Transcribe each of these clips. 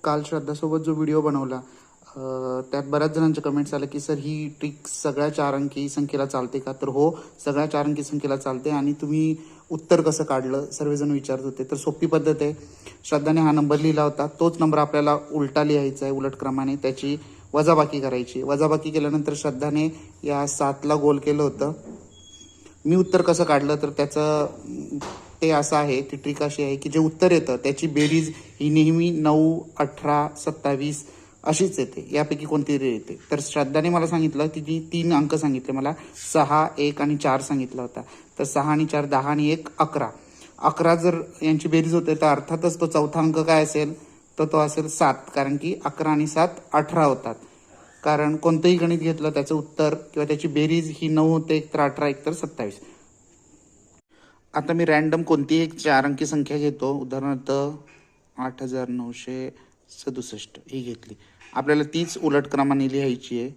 काल श्रद्धासोबत जो व्हिडिओ बनवला त्यात बऱ्याच जणांचे कमेंट्स आले की सर ही ट्रिक सगळ्या 4 अंकी संख्येला चालते का? तर हो, सगळ्या 4 अंकी संख्येला चालते. आणि तुम्ही उत्तर कसं काढलं सर्वजण विचारत होते. तर सोपी पद्धत आहे. श्रद्धाने हा नंबर लिहिला होता, तोच नंबर आपल्याला उलटा लिहायचा आहे, उलट क्रमाने. त्याची वजाबाकी करायची. वजाबाकी केल्यानंतर श्रद्धाने या 7ला गोल केलं होतं. मी उत्तर कसं काढलं तर त्याचं ते असं आहे, ती ट्रिक अशी आहे की जे उत्तर येतं त्याची बेरीज ही नेहमी 9, 18, 27 अशीच येते. यापैकी कोणतीतरी येते. तर श्रद्धाने मला सांगितलं तिने 3 अंक सांगितले मला, 6, 1 आणि 4 सांगितला होता. तर 6 आणि 4 10 आणि 1 11. 11 जर यांची बेरीज होते तर अर्थातच तो चौथा अंक काय असेल, तर तो असेल 7. कारण की 11 आणि 7 18 होतात. कारण कोणतंही गणित घेतलं त्याचं उत्तर किंवा त्याची बेरीज ही 9 होते, एकतर 18, एकतर 27. आता मी रॅन्डम कोणतीही एक 4 अंकी संख्या घेतो. उदाहरणार्थ 8967 ही घेतली. आपल्याला तीच उलट क्रमाने लिहायची आहे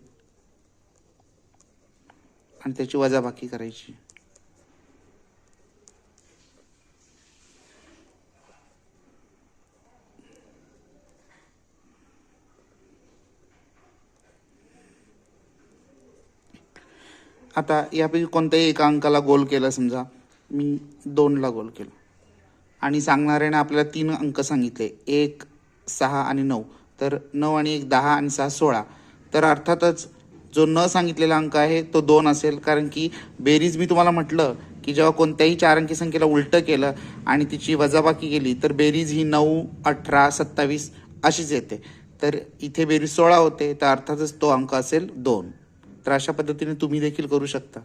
आणि त्याची वजाबाकी करायची. आता यापैकी कोणत्याही एका अंकाला गोल केला, समजा मी 2ला गोल केलं आणि सांगणाऱ्याने आपल्याला 3 अंक सांगितले, 1, 6 आणि 9. तर 9 आणि 1 10 आणि 6 16. तर अर्थातच जो न सांगितलेला अंक आहे तो 2 असेल. कारण की बेरीज मी तुम्हाला म्हटलं की जेव्हा कोणत्याही 4 अंकी संख्येला उलटं केलं आणि तिची वजाबाकी केली तर बेरीज ही 9, 18, 27 अशीच येते. तर इथे बेरीज 16 होते, तर अर्थातच तो अंक असेल 2. तर अशा पद्धतीने तुम्ही देखील करू शकता.